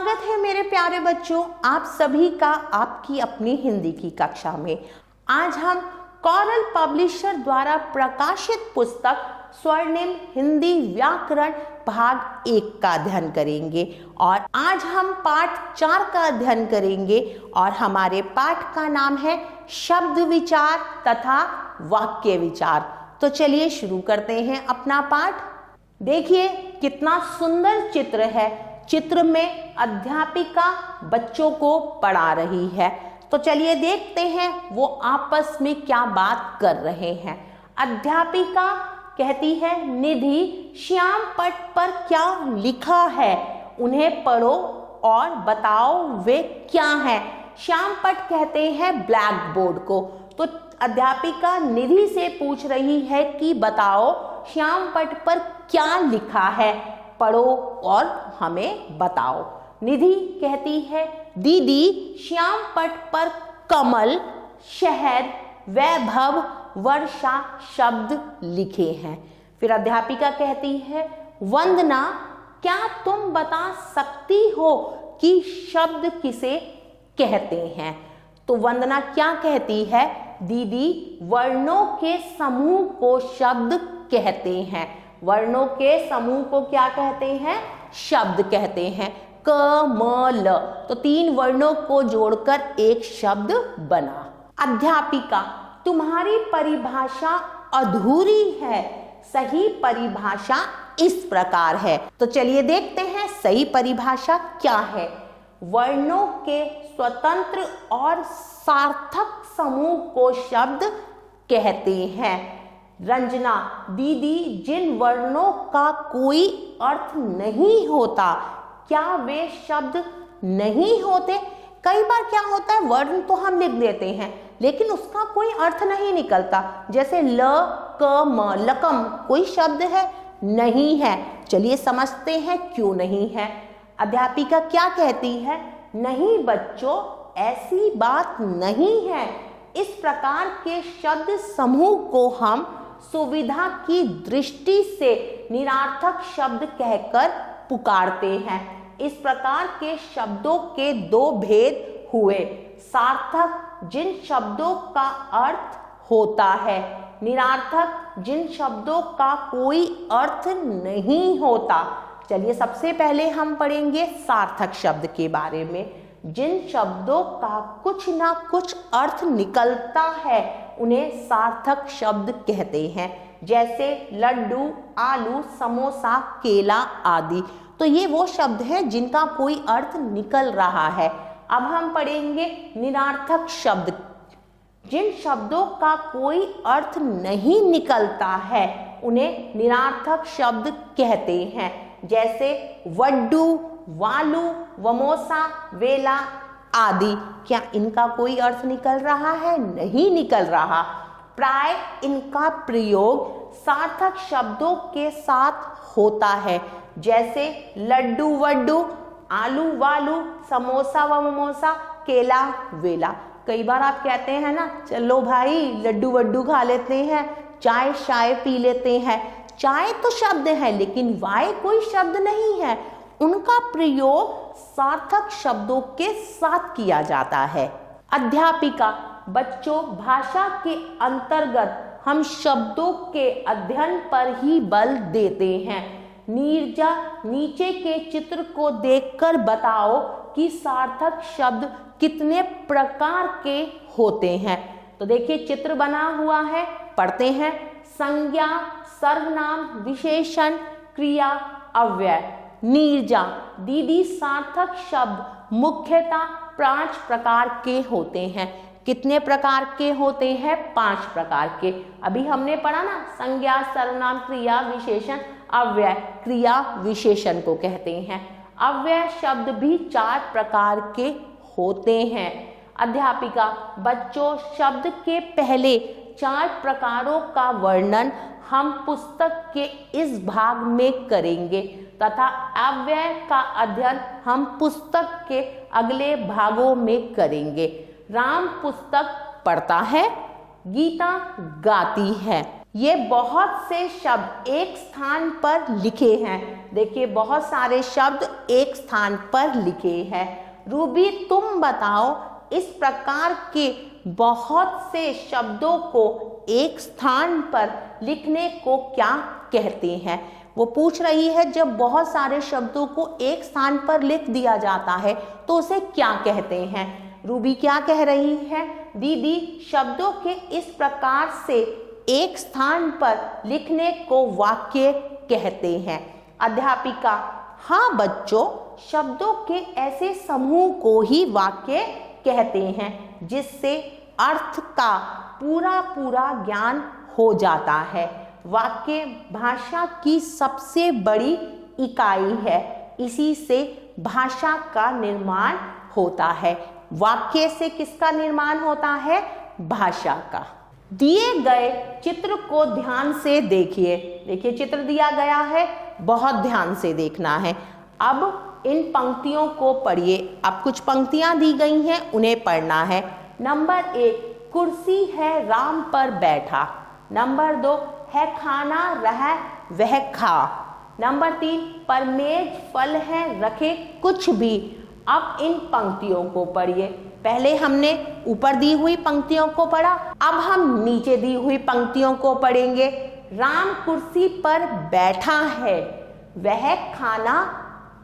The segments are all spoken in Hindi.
स्वागत है मेरे प्यारे बच्चों, आप सभी का आपकी अपनी हिंदी की कक्षा में। आज हम कॉरल पब्लिशर द्वारा प्रकाशित पुस्तक स्वर्णिम हिंदी व्याकरण भाग 1 का अध्ययन करेंगे और आज हम पाठ 4 का अध्ययन करेंगे और हमारे पाठ का नाम है शब्द विचार तथा वाक्य विचार। तो चलिए शुरू करते हैं अपना पाठ। देखिए कितना सुंदर चित्र है। चित्र में अध्यापिका बच्चों को पढ़ा रही है। तो चलिए देखते हैं वो आपस में क्या बात कर रहे हैं। अध्यापिका कहती है, निधि श्याम पट पर क्या लिखा है, उन्हें पढ़ो और बताओ वे क्या है। श्याम पट कहते हैं ब्लैक बोर्ड को। तो अध्यापिका निधि से पूछ रही है कि बताओ श्याम पट पर क्या लिखा है, पढ़ो और हमें बताओ। निधि कहती है, दीदी श्याम पट पर कमल, शहद, वैभव, वर्षा शब्द लिखे हैं। फिर अध्यापिका कहती है, वंदना क्या तुम बता सकती हो कि शब्द किसे कहते हैं। तो वंदना क्या कहती है, दीदी वर्णों के समूह को शब्द कहते हैं। वर्णों के समूह को क्या कहते हैं, शब्द कहते हैं। क म ल, तो 3 वर्णों को जोड़कर एक शब्द बना। अध्यापिका तुम्हारी परिभाषा अधूरी है, सही परिभाषा इस प्रकार है। तो चलिए देखते हैं सही परिभाषा क्या है। वर्णों के स्वतंत्र और सार्थक समूह को शब्द कहते हैं। रंजना दीदी जिन वर्णों का कोई अर्थ नहीं होता, क्या वे शब्द नहीं होते। कई बार क्या होता है, वर्ण तो हम लिख देते हैं लेकिन उसका कोई अर्थ नहीं निकलता। जैसे ल क म, लकम कोई शब्द है नहीं है। चलिए समझते हैं क्यों नहीं है। अध्यापिका क्या कहती है, नहीं बच्चों ऐसी बात नहीं है। इस प्रकार के शब्द समूह को हम सुविधा की दृष्टि से निरार्थक शब्द कहकर पुकारते हैं। इस प्रकार के शब्दों के 2 भेद हुए। सार्थक जिन शब्दों का अर्थ होता है, निरार्थक जिन शब्दों का कोई अर्थ नहीं होता। चलिए सबसे पहले हम पढ़ेंगे सार्थक शब्द के बारे में। जिन शब्दों का कुछ ना कुछ अर्थ निकलता है उन्हें सार्थक शब्द कहते हैं। जैसे लड्डू, आलू, समोसा, केला आदि। तो ये वो शब्द हैं जिनका कोई अर्थ निकल रहा है। अब हम पढ़ेंगे निरार्थक शब्द। जिन शब्दों का कोई अर्थ नहीं निकलता है उन्हें निरार्थक शब्द कहते हैं। जैसे वड्डू, वालू, वमोसा, वेला आदि। क्या इनका कोई अर्थ निकल रहा है? नहीं निकल रहा। प्राय इनका प्रयोग सार्थक शब्दों के साथ होता है। जैसे लड्डू वड्डू, आलू वालू, समोसा व ममोसा, केला वेला। कई बार आप कहते हैं ना, चलो भाई लड्डू वड्डू खा लेते हैं, चाय शाय पी लेते हैं। चाय तो शब्द है लेकिन वाय कोई शब्द नहीं है। उनका प्रयोग सार्थक शब्दों के साथ किया जाता है। अध्यापिका बच्चों भाषा के अंतर्गत हम शब्दों के अध्ययन पर ही बल देते हैं। नीरजा नीचे के चित्र को देखकर बताओ कि सार्थक शब्द कितने प्रकार के होते हैं। तो देखिए चित्र बना हुआ है, पढ़ते हैं। संज्ञा, सर्वनाम, विशेषण, क्रिया, अव्यय। नीरजा दीदी सार्थक शब्द मुख्यतः 5 प्रकार के होते हैं। कितने प्रकार के होते हैं? 5 प्रकार के। अभी हमने पढ़ा ना, संज्ञा, सर्वनाम, क्रिया, विशेषण, अव्यय। क्रिया विशेषण को कहते हैं। अव्यय शब्द भी 4 प्रकार के होते हैं। अध्यापिका बच्चों शब्द के पहले 4 प्रकारों का वर्णन हम पुस्तक के इस भाग में करेंगे तथा अव्यय का अध्ययन हम पुस्तक के अगले भागों में करेंगे। राम पुस्तक पढ़ता है, गीता गाती है, ये बहुत से शब्द एक स्थान पर लिखे हैं। देखिए बहुत सारे शब्द एक स्थान पर लिखे हैं। रूबी तुम बताओ इस प्रकार के बहुत से शब्दों को एक स्थान पर लिखने को क्या कहते हैं। वो पूछ रही है जब बहुत सारे शब्दों को एक स्थान पर लिख दिया जाता है तो उसे क्या कहते हैं। रूबी क्या कह रही है, दीदी शब्दों के इस प्रकार से एक स्थान पर लिखने को वाक्य कहते हैं। अध्यापिका, हाँ बच्चों, शब्दों के ऐसे समूह को ही वाक्य कहते हैं जिससे अर्थ का पूरा ज्ञान हो जाता है। वाक्य भाषा की सबसे बड़ी इकाई है, इसी से भाषा का निर्माण होता है। वाक्य से किसका निर्माण होता है, भाषा का। दिए गए चित्र को ध्यान से देखिए। देखिए चित्र दिया गया है, बहुत ध्यान से देखना है। अब इन पंक्तियों को पढ़िए। अब कुछ पंक्तियां दी गई हैं, उन्हें पढ़ना है। नंबर 1, कुर्सी है राम पर बैठा। नंबर 2, है खाना रह वह खा। नंबर 3, पर मेज फल है रखे कुछ भी। अब इन पंक्तियों को पढ़िए। पहले हमने ऊपर दी हुई पंक्तियों को पढ़ा, अब हम नीचे दी हुई पंक्तियों को पढ़ेंगे। राम कुर्सी पर बैठा है, वह खाना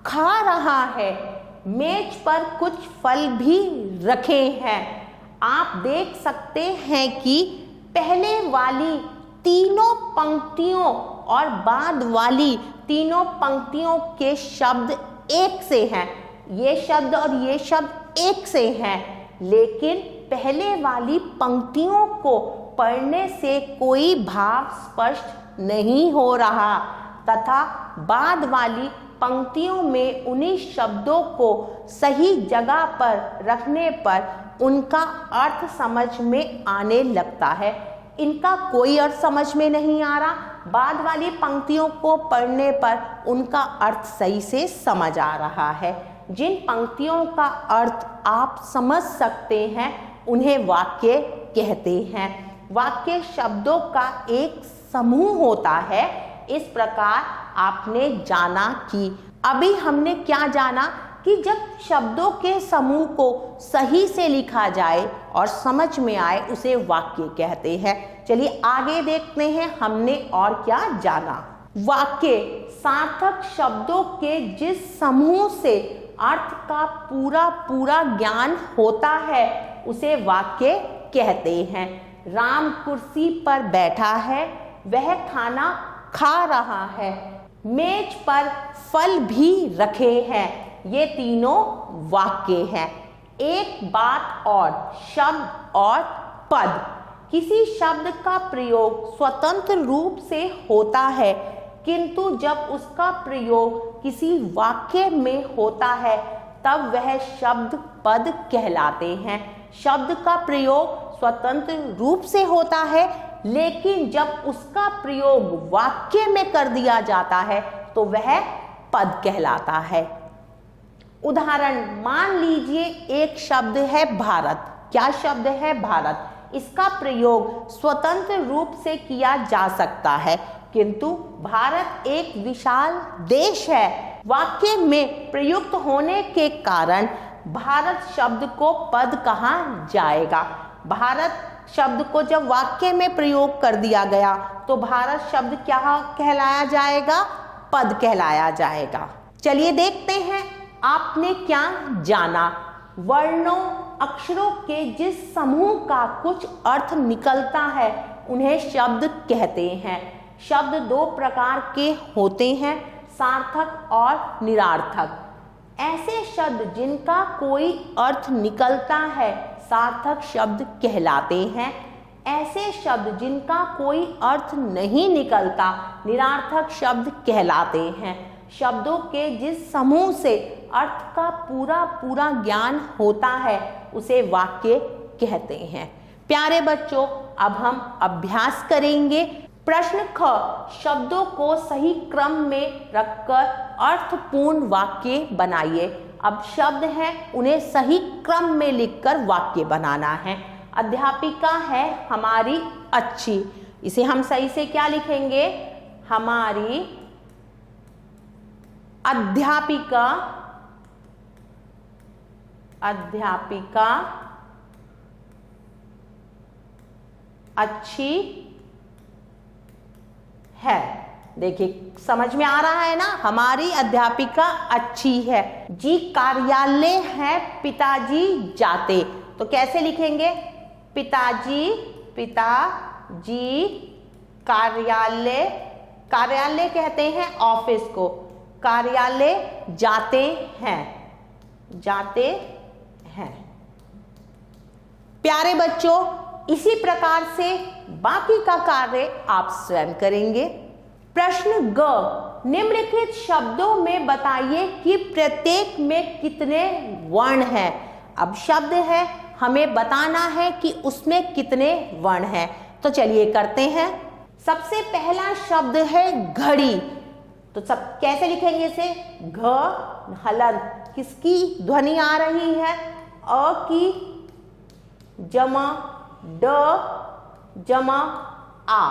खा रहा है, मेज पर कुछ फल भी रखे हैं। आप देख सकते हैं कि पहले वाली तीनों पंक्तियों और बाद वाली तीनों पंक्तियों के शब्द एक से हैं। ये शब्द और ये शब्द एक से हैं, लेकिन पहले वाली पंक्तियों को पढ़ने से कोई भाव स्पष्ट नहीं हो रहा तथा बाद वाली पंक्तियों में उन्हीं शब्दों को सही जगह पर रखने पर उनका अर्थ समझ में आने लगता है। इनका कोई अर्थ समझ में नहीं आ रहा, बाद वाली पंक्तियों को पढ़ने पर उनका अर्थ सही से समझ आ रहा है। जिन पंक्तियों का अर्थ आप समझ सकते हैं उन्हें वाक्य कहते हैं। वाक्य शब्दों का एक समूह होता है। इस प्रकार आपने जाना कि अभी हमने क्या जाना कि जब शब्दों के समूह को सही से लिखा जाए और समझ में आए उसे वाक्य कहते हैं। चलिए आगे देखते हैं हमने और क्या जाना। वाक्य सार्थक शब्दों के जिस समूह से अर्थ का पूरा ज्ञान होता है उसे वाक्य कहते हैं। राम कुर्सी पर बैठा है, वह खाना खा रहा है, मेज पर फल भी रखे हैं। ये तीनों वाक्य हैं। एक बात और, शब्द और पद। किसी शब्द का प्रयोग स्वतंत्र रूप से होता है, किंतु जब उसका प्रयोग किसी वाक्य में होता है तब वह शब्द पद कहलाते हैं। शब्द का प्रयोग स्वतंत्र रूप से होता है, लेकिन जब उसका प्रयोग वाक्य में कर दिया जाता है तो वह पद कहलाता है। उदाहरण, मान लीजिए एक शब्द है भारत। क्या शब्द है? भारत। इसका प्रयोग स्वतंत्र रूप से किया जा सकता है, किंतु भारत एक विशाल देश है। वाक्य में प्रयुक्त होने के कारण भारत शब्द को पद कहा जाएगा। भारत शब्द को जब वाक्य में प्रयोग कर दिया गया तो भारत शब्द क्या कहलाया जाएगा? पद कहलाया जाएगा। चलिए देखते हैं आपने क्या जाना। वर्णों अक्षरों के जिस समूह का कुछ अर्थ निकलता है उन्हें शब्द कहते हैं। शब्द दो प्रकार के होते हैं, सार्थक और निरार्थक। ऐसे शब्द जिनका कोई अर्थ निकलता है सार्थक शब्द कहलाते हैं। ऐसे शब्द जिनका कोई अर्थ नहीं निकलता निरार्थक शब्द कहलाते हैं। शब्दों के जिस समूह से अर्थ का पूरा ज्ञान होता है उसे वाक्य कहते हैं। प्यारे बच्चों, अब हम अभ्यास करेंगे। प्रश्न ख, शब्दों को सही क्रम में रखकर अर्थपूर्ण वाक्य बनाइए। अब शब्द हैं उन्हें सही क्रम में लिखकर वाक्य बनाना है। अध्यापिका है हमारी अच्छी, इसे हम सही से क्या लिखेंगे? हमारी अध्यापिका अच्छी है। देखिए समझ में आ रहा है ना, हमारी अध्यापिका अच्छी है। जी कार्यालय है, पिताजी जाते, तो कैसे लिखेंगे? पिताजी कार्यालय, कार्यालय कहते हैं ऑफिस को, कार्यालय जाते हैं। प्यारे बच्चों, इसी प्रकार से बाकी का कार्य आप स्वयं करेंगे। प्रश्न ग, निम्नलिखित शब्दों में बताइए कि प्रत्येक में कितने वर्ण हैं। अब शब्द है, हमें बताना है कि उसमें कितने वर्ण हैं। तो चलिए करते हैं। सबसे पहला शब्द है घड़ी, तो सब कैसे लिखेंगे इसे? घ हलंत, किसकी ध्वनि आ रही है? अ की जमा ड जमा आ,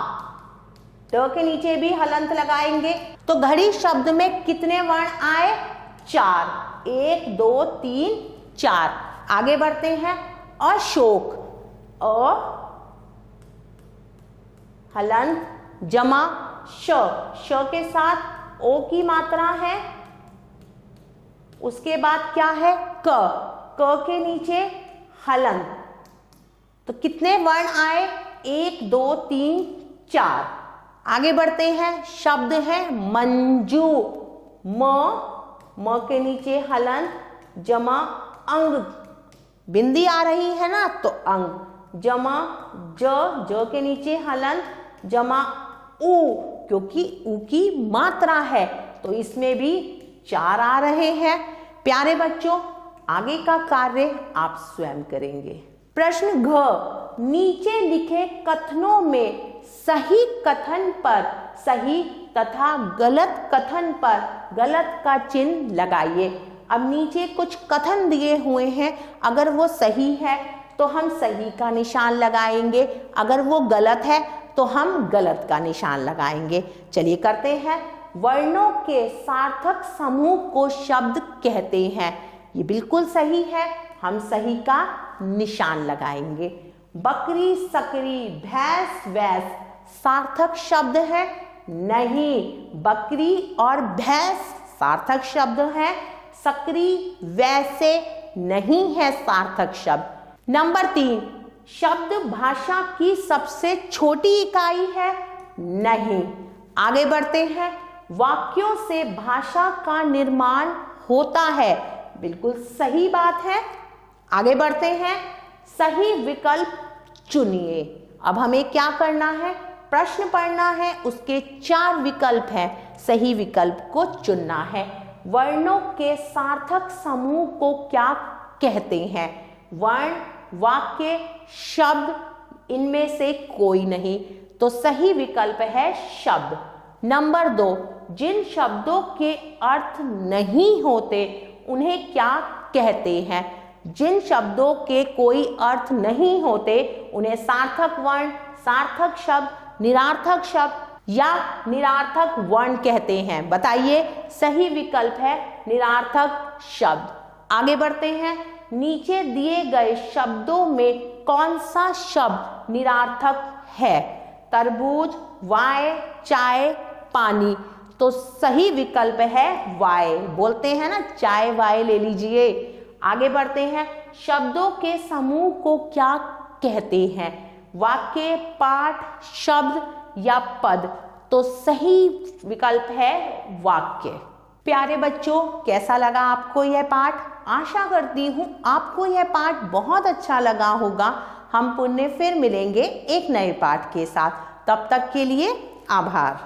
ड के नीचे भी हलंत लगाएंगे। तो घड़ी शब्द में कितने वर्ण आए? 4, 1 2 3 4। आगे बढ़ते हैं। अशोक, अ हलंत जमा श, श के साथ ओ की मात्रा है। उसके बाद क्या है? क के नीचे हलंत। तो कितने वर्ण आए? 1 2 3 4। आगे बढ़ते हैं। शब्द है मंजू, म के नीचे हलंत जमा अंग, बिंदी आ रही है ना, तो अंग जमा ज के नीचे हलंत जमा ऊ, क्योंकि ऊ की मात्रा है तो इसमें भी 4 आ रहे हैं। प्यारे बच्चों, आगे का कार्य आप स्वयं करेंगे। प्रश्न घ, नीचे लिखे कथनों में सही कथन पर सही तथा गलत कथन पर गलत का चिन्ह लगाइए। अब नीचे कुछ कथन दिए हुए हैं, अगर वो सही है तो हम सही का निशान लगाएंगे, अगर वो गलत है तो हम गलत का निशान लगाएंगे। चलिए करते हैं। वर्णों के सार्थक समूह को शब्द कहते हैं, ये बिल्कुल सही है, हम सही का निशान लगाएंगे। बकरी सकरी भैंस वैस सार्थक शब्द है? नहीं, बकरी और भैंस सार्थक शब्द है, सकरी वैसे नहीं है सार्थक शब्द। नंबर 3, शब्द भाषा की सबसे छोटी इकाई है? नहीं। आगे बढ़ते हैं। वाक्यों से भाषा का निर्माण होता है, बिल्कुल सही बात है। आगे बढ़ते हैं। सही विकल्प चुनिए। अब हमें क्या करना है? प्रश्न पढ़ना है, उसके 4 विकल्प हैं, सही विकल्प को चुनना है। वर्णों के सार्थक समूह को क्या कहते हैं? वर्ण, वाक्य, शब्द, इनमें से कोई नहीं, तो सही विकल्प है शब्द। नंबर 2, जिन शब्दों के अर्थ नहीं होते उन्हें क्या कहते हैं? जिन शब्दों के कोई अर्थ नहीं होते उन्हें सार्थक वर्ण, सार्थक शब्द, निरार्थक शब्द या निरार्थक वर्ण कहते हैं। बताइए, सही विकल्प है निरार्थक शब्द। आगे बढ़ते हैं। नीचे दिए गए शब्दों में कौन सा शब्द निरार्थक है? तरबूज, वाय, चाय, पानी, तो सही विकल्प है वाय। बोलते हैं ना, चाय वाय ले लीजिए। आगे बढ़ते हैं। शब्दों के समूह को क्या कहते हैं? वाक्य, पाठ, शब्द या पद, तो सही विकल्प है वाक्य। प्यारे बच्चों, कैसा लगा आपको यह पाठ? आशा करती हूँ आपको यह पाठ बहुत अच्छा लगा होगा। हम पुनः फिर मिलेंगे एक नए पाठ के साथ। तब तक के लिए आभार।